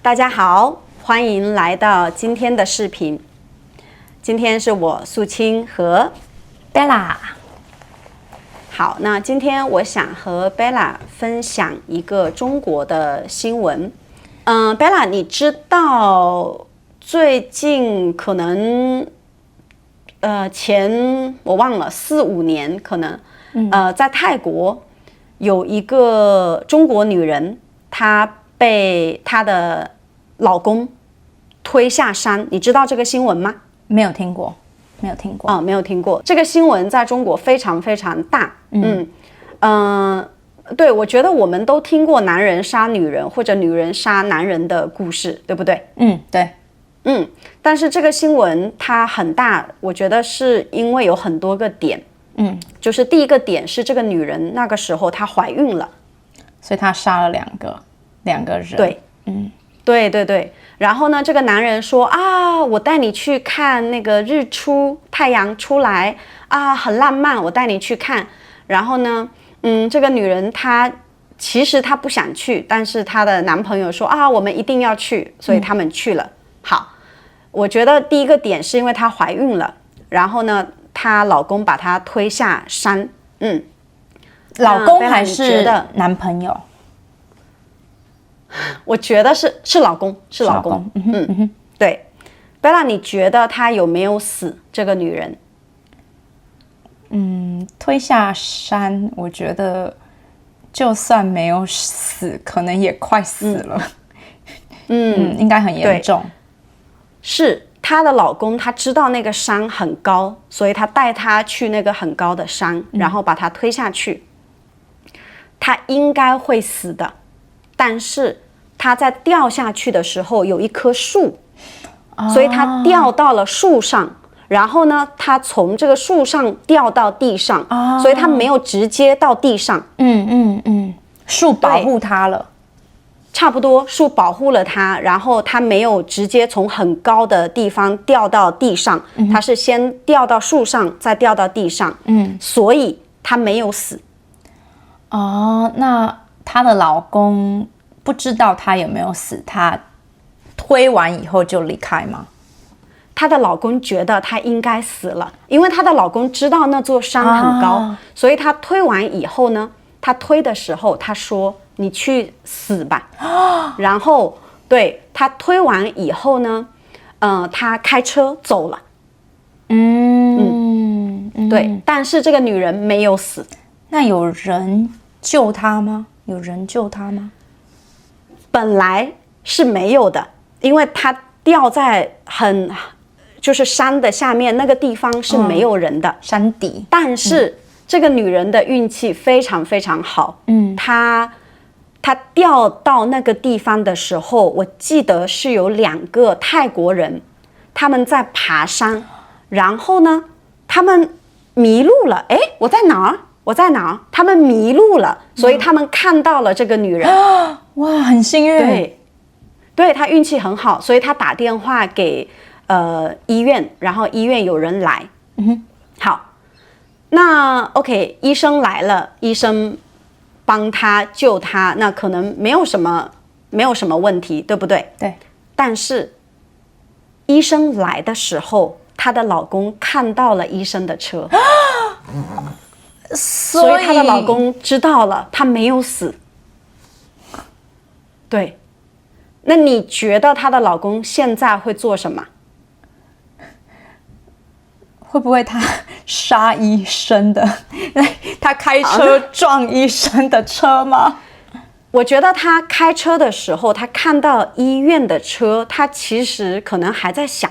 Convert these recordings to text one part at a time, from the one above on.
大家好，欢迎来到今天的视频。今天是我素清和 Bella。好，那今天我想和 Bella 分享一个中国的新闻。Bella， 你知道最近可能前我忘了4-5年可能在泰国有一个中国女人，她被她的老公推下山，你知道这个新闻吗？没有听过。没有听过。这个新闻在中国非常非常大。对，我觉得我们都听过男人杀女人或者女人杀男人的故事，对不对？对。但是这个新闻它很大，我觉得是因为有很多个点。就是第一个点是这个女人那个时候她怀孕了，所以她杀了两个人。对。然后呢，这个男人说啊，我带你去看那个日出，太阳出来啊，很浪漫，我带你去看。然后呢，这个女人其实她不想去，但是她的男朋友说啊，我们一定要去，所以他们去了。好，我觉得第一个点是因为她怀孕了，然后呢，她老公把她推下山。老公还是男朋友？我觉得是老公，是老公。对。Bella， 你觉得她有没有死？这个女人？推下山，我觉得就算没有死，可能也快死了。应该很严重。是她的老公，他知道那个山很高，所以他带她去那个很高的山，然后把她推下去。她应该会死的。但是他在掉下去的时候有一棵树，所以他掉到了树上，然后呢，他从这个树上掉到地上，所以他没有直接到地上。树保护他了，差不多，树保护了他，然后他没有直接从很高的地方掉到地上，他是先掉到树上，再掉到地上。所以他没有死。那她的老公不知道她有没有死，她推完以后就离开吗？她的老公觉得她应该死了，因为她的老公知道那座山很高，所以他推完以后呢，他推的时候他说你去死吧。然后对，他推完以后呢，他开车走了。对，但是这个女人没有死。那有人救她吗？本来是没有的，因为她掉在就是山的下面那个地方是没有人的，山底。但是这个女人的运气非常非常好。她掉到那个地方的时候，我记得是有2个泰国人，他们在爬山，然后呢，他们迷路了。我在哪儿？他们迷路了，所以他们看到了这个女人。哇，很幸运。对，他运气很好，所以他打电话给医院，然后医院有人来。好，那 OK， 医生来了，医生帮他救他，那可能没有什么问题，对不对？对。但是医生来的时候，她的老公看到了医生的车。所以她的老公知道了，她没有死。对，那你觉得她的老公现在会做什么？会不会他杀医生的？他开车撞医生的车吗？我觉得他开车的时候，他看到医院的车，他其实可能还在想，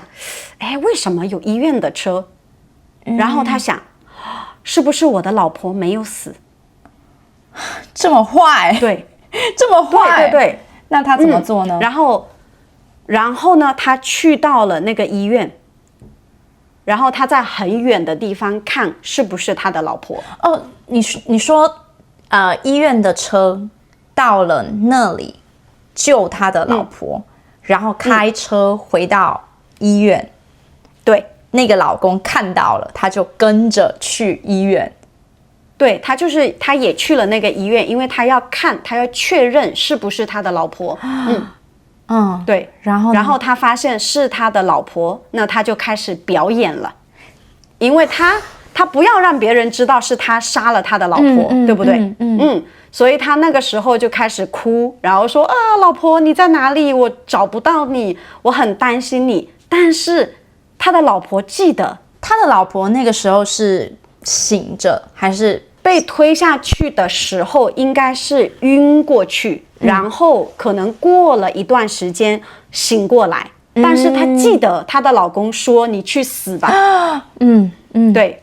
为什么有医院的车？然后他想，是不是我的老婆没有死？这么坏？对，这么坏。对。那他怎么做呢？然后呢，他去到了那个医院，然后他在很远的地方看是不是他的老婆。你说医院的车到了那里救他的老婆，然后开车回到医院。对，那个老公看到了，他就跟着去医院。对，他也去了那个医院，因为他要确认是不是他的老婆。对，然后他发现是他的老婆，那他就开始表演了，因为他不要让别人知道是他杀了他的老婆，对不对？所以他那个时候就开始哭，然后说啊，老婆你在哪里？我找不到你，我很担心你。但是他的老婆记得，他的老婆那个时候是醒着还是被推下去的时候应该是晕过去，然后可能过了一段时间醒过来，但是她记得她的老公说你去死吧。对。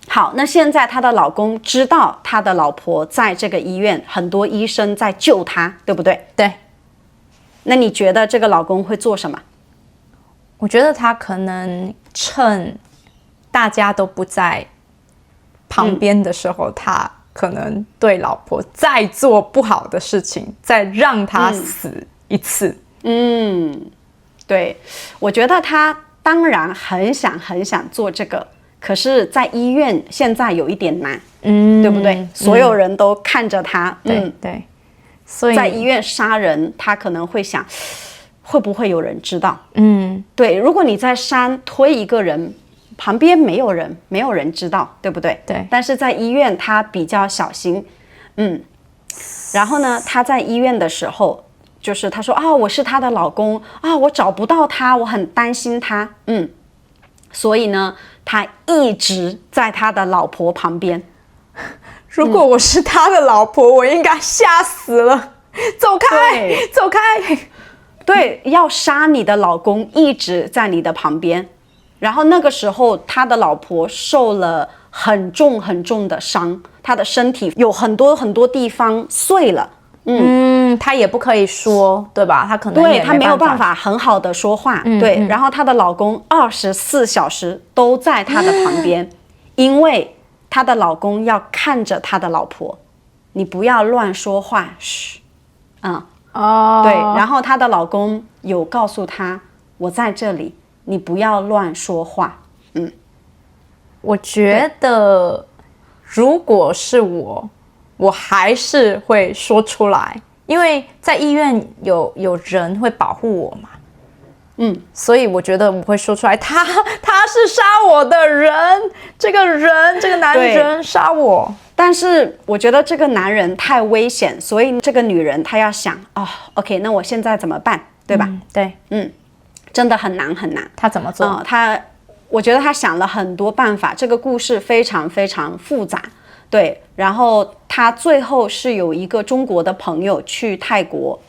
好，那现在她的老公知道她的老婆在这个医院，很多医生在救她，对不对？对。那你觉得这个老公会做什么？我觉得他可能趁大家都不在旁边的时候，他可能对老婆再做不好的事情，再让他死一次。对，我觉得他当然很想做这个，可是在医院现在有一点难，对不对？所有人都看着他，对，所以在医院杀人，他可能会想，会不会有人知道？对，如果你在山推一个人，旁边没有人知道，对不对？对。但是在医院他比较小心，然后呢，他在医院的时候，就是他说啊，我是他的老公啊，我找不到他，我很担心他，所以呢，他一直在他的老婆旁边。如果我是他的老婆，我应该吓死了，走开，走开。对，要杀你的老公一直在你的旁边，然后那个时候他的老婆受了很重的伤，他的身体有很多地方碎了。他也不可以说，对吧？他可能对，他没有办法很好的说话。对，然后他的老公24小时都在他的旁边，因为他的老公要看着他的老婆，你不要乱说话，嘘，对，然后她的老公有告诉她，我在这里，你不要乱说话。我觉得如果是我还是会说出来，因为在医院有人会保护我嘛。所以我觉得我会说出来，他是杀我的人，这个男人杀我。但是我觉得这个男人太危险，所以这个女人她要想OK， 那我现在怎么办，对吧？对，真的很难很难。他怎么做？我觉得他想了很多办法，这个故事非常非常复杂。对，然后他最后是有一个中国的朋友去泰国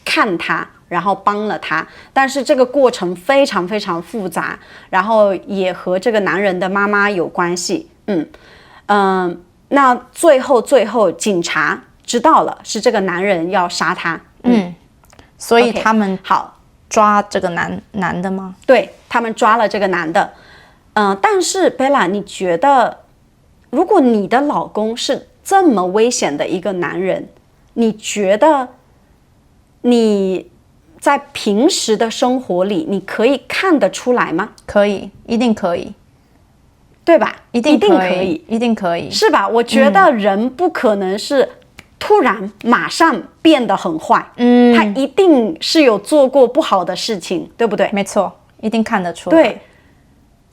看他，然后帮了他，但是这个过程非常非常复杂，然后也和这个男人的妈妈有关系。那最后警察知道了是这个男人要杀他。所以他们好抓这个男的吗？对，他们抓了这个男的。但是贝拉，你觉得如果你的老公是这么危险的一个男人，你觉得你在平时的生活里你可以看得出来吗？可以，一定可以，对吧？一定可以，一定可以，是吧？我觉得人不可能是突然马上变得很坏，他一定是有做过不好的事情，对不对？没错，一定看得出来。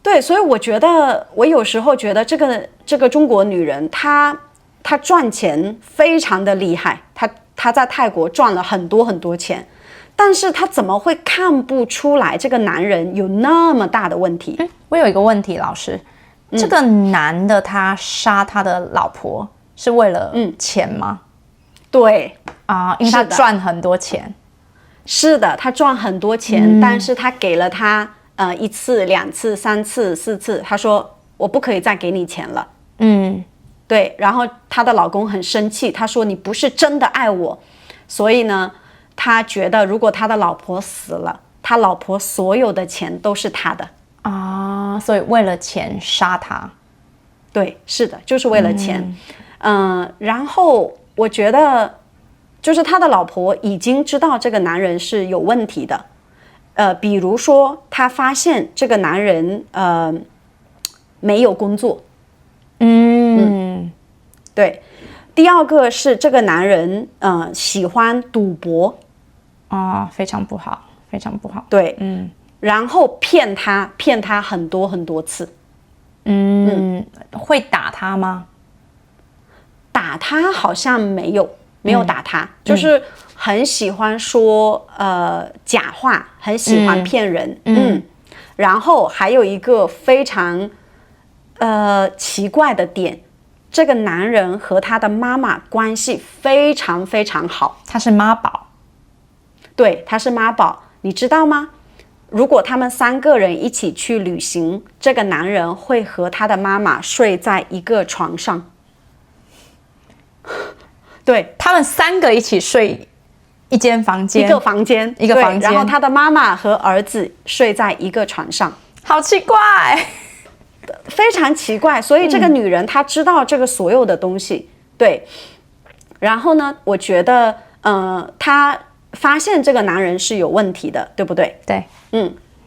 对，所以我觉得，我有时候觉得这个中国女人，她赚钱非常的厉害，她在泰国赚了很多钱，但是她怎么会看不出来这个男人有那么大的问题？我有一个问题，老师，这个男的他杀他的老婆是为了钱吗？对因为他赚很多钱。是的，他赚很多钱，但是他给了他1次、2次、3次、4次，他说我不可以再给你钱了。对，然后她的老公很生气，他说你不是真的爱我，所以呢，他觉得如果他的老婆死了，他老婆所有的钱都是他的。所以为了钱杀他。对，是的，就是为了钱。然后我觉得就是他的老婆已经知道这个男人是有问题的。比如说他发现这个男人没有工作。对。第二个是这个男人喜欢赌博。啊，非常不好，非常不好。对，然后骗他很多很多次。会打他吗？打他好像没有打他，就是很喜欢说假话，很喜欢骗人。然后还有一个非常奇怪的点，这个男人和他的妈妈关系非常非常好。他是妈宝。对，他是妈宝，你知道吗？如果他们3个人一起去旅行，这个男人会和他的妈妈睡在一个床上。对，他们3个一起睡一间房间，一个房间，一个房间，然后他的妈妈和儿子睡在一个床上，好奇怪，非常奇怪。所以这个女人她知道这个所有的东西，对。然后呢，我觉得，她发现这个男人是有问题的，对不对？对，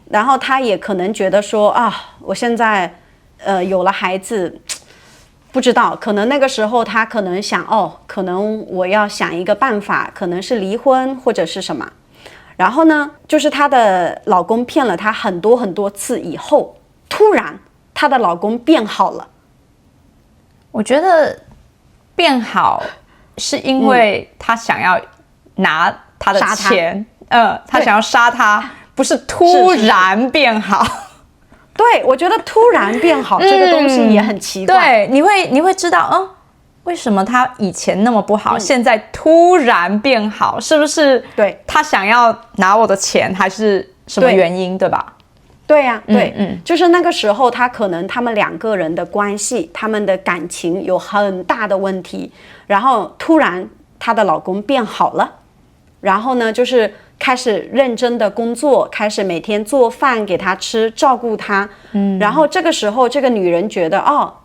然后她也可能觉得说啊，我现在，有了孩子。不知道，可能那个时候她可能想，可能我要想一个办法，可能是离婚或者是什么。然后呢，就是她的老公骗了她很多很多次以后，突然她的老公变好了。我觉得变好是因为他想要拿他的钱，他想要杀他，不是突然变好。对，我觉得突然变好这个东西也很奇怪。对，你会知道，为什么他以前那么不好，现在突然变好，是不是？对，他想要拿我的钱，还是什么原因，对吧？对呀，对，就是那个时候，他们2个人的关系，他们的感情有很大的问题，然后突然她的老公变好了，然后呢，就是开始认真的工作，开始每天做饭给她吃，照顾她。然后这个时候，这个女人觉得，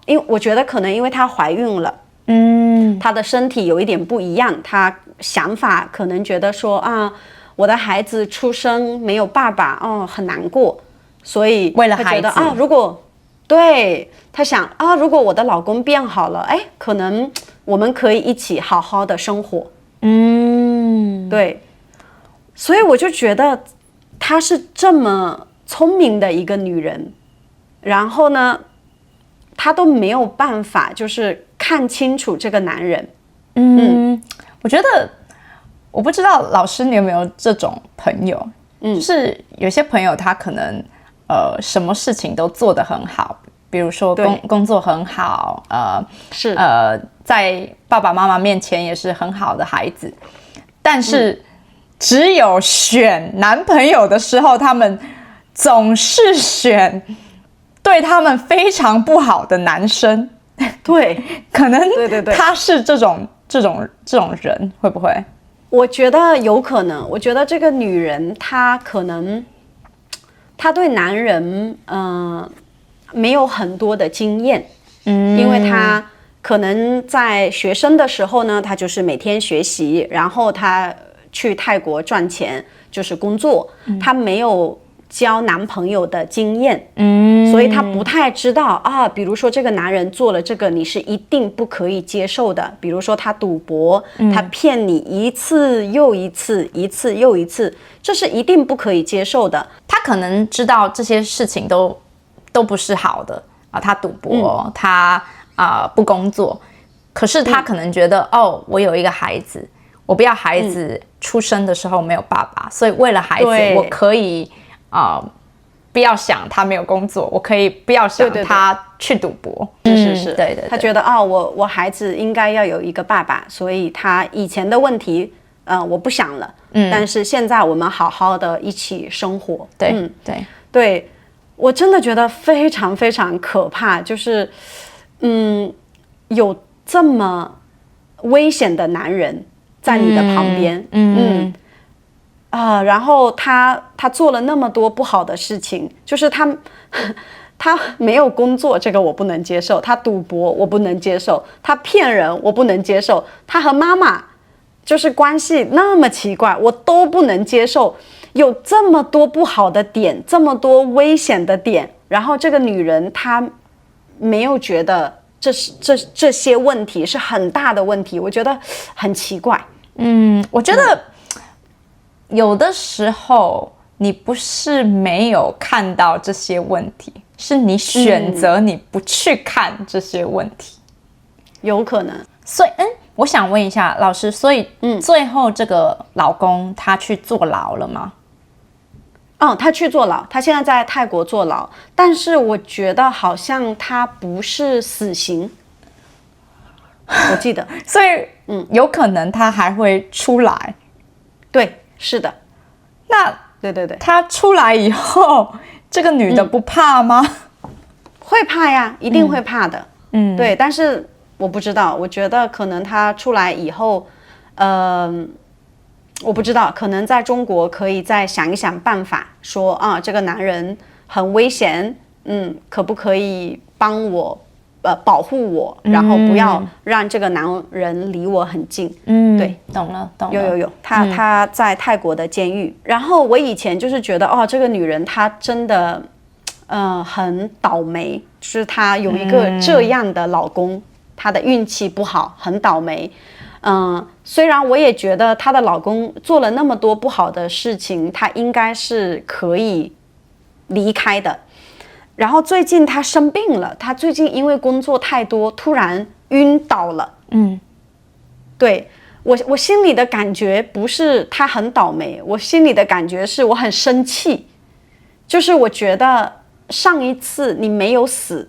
因为我觉得可能因为她怀孕了，她的身体有一点不一样，她想法可能觉得说我的孩子出生没有爸爸，很难过。所以为了孩子如果对他想如果我的老公变好了，可能我们可以一起好好的生活。对，所以我就觉得她是这么聪明的一个女人，然后呢，她都没有办法就是看清楚这个男人。我觉得我不知道老师你有没有这种朋友，就是有些朋友他可能什么事情都做得很好，比如说工作很好，是在爸爸妈妈面前也是很好的孩子，但是只有选男朋友的时候，他们总是选对他们非常不好的男生。对，可能对他是这种人，会不会？我觉得有可能，我觉得这个女人她可能她对男人没有很多的经验，因为她可能在学生的时候呢，她就是每天学习，然后她去泰国赚钱，就是工作，她没有交男朋友的经验，所以她不太知道比如说这个男人做了这个，你是一定不可以接受的。比如说他赌博，他骗你一次又一次，一次又一次，这是一定不可以接受的。他可能知道这些事情都不是好的他赌博，他不工作，可是他可能觉得我有一个孩子，我不要孩子出生的时候没有爸爸，所以为了孩子，我可以不要想他没有工作，我可以不要想他去赌博。是，对，他觉得我孩子应该要有一个爸爸，所以他以前的问题我不想了，但是现在我们好好的一起生活。对，我真的觉得非常非常可怕，就是有这么危险的男人在你的旁边，然后他做了那么多不好的事情，就是他没有工作，这个我不能接受；他赌博我不能接受；他骗人我不能接受；他和妈妈就是关系那么奇怪，我都不能接受。有这么多不好的点，这么多危险的点，然后这个女人她没有觉得这些问题是很大的问题，我觉得很奇怪。我觉得有的时候你不是没有看到这些问题，是你选择你不去看这些问题，有可能。所以我想问一下老师，所以最后这个老公他去坐牢了吗？他去坐牢，他现在在泰国坐牢，但是我觉得好像他不是死刑，我记得。所以有可能他还会出来。对，是的。那对，他出来以后，这个女的不怕吗？会怕呀，一定会怕的。对，但是我不知道，我觉得可能他出来以后，我不知道，可能在中国可以再想一想办法，说这个男人很危险，可不可以帮我保护我，然后不要让这个男人离我很近。对，懂了。有，他在泰国的监狱。然后我以前就是觉得这个女人她真的很倒霉，就是她有一个这样的老公，她的运气不好，很倒霉。虽然我也觉得她的老公做了那么多不好的事情，她应该是可以离开的。然后最近她生病了，她最近因为工作太多，突然晕倒了。对，我心里的感觉不是她很倒霉，我心里的感觉是我很生气，就是我觉得上一次你没有死，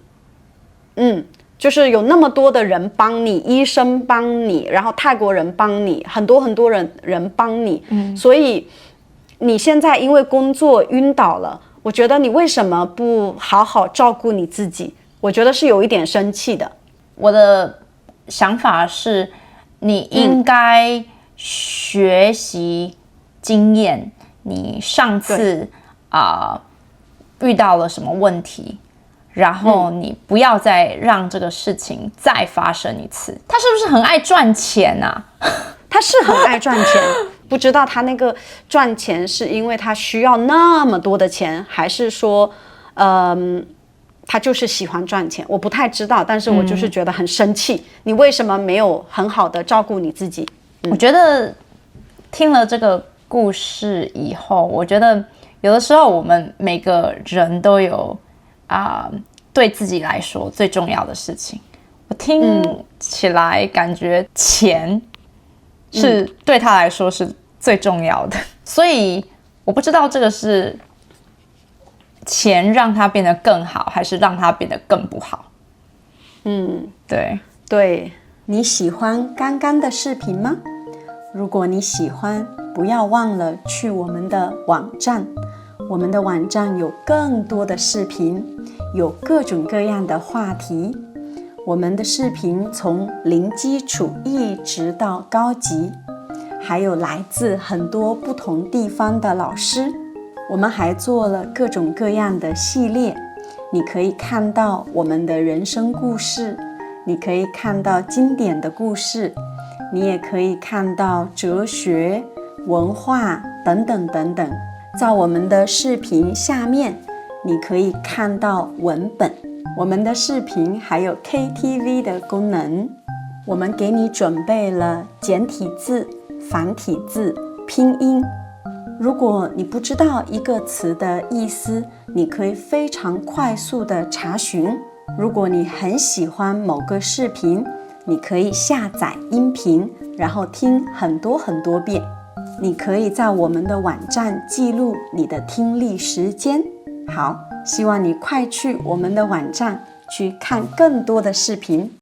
就是有那么多的人帮你，医生帮你，然后泰国人帮你，很多很多人帮你，所以你现在因为工作晕倒了，我觉得你为什么不好好照顾你自己？我觉得是有一点生气的。我的想法是，你应该学习经验，你上次遇到了什么问题，然后你不要再让这个事情再发生一次。他是不是很爱赚钱啊？他是很爱赚钱，不知道他那个赚钱是因为他需要那么多的钱，还是说他就是喜欢赚钱，我不太知道，但是我就是觉得很生气，你为什么没有很好的照顾你自己？我觉得听了这个故事以后，我觉得有的时候我们每个人都有对自己来说最重要的事情。我听起来感觉钱是对他来说是最重要的，所以我不知道这个是钱让他变得更好，还是让他变得更不好。对，你喜欢刚刚的视频吗？如果你喜欢，不要忘了去我们的网站，我们的网站有更多的视频，有各种各样的话题。我们的视频从零基础一直到高级，还有来自很多不同地方的老师。我们还做了各种各样的系列，你可以看到我们的人生故事，你可以看到经典的故事，你也可以看到哲学、文化等等等等。在我们的视频下面，你可以看到文本。我们的视频还有 KTV 的功能，我们给你准备了简体字、繁体字、拼音。如果你不知道一个词的意思，你可以非常快速的查询。如果你很喜欢某个视频，你可以下载音频，然后听很多很多遍。你可以在我们的网站记录你的听力时间。好，希望你快去我们的网站去看更多的视频。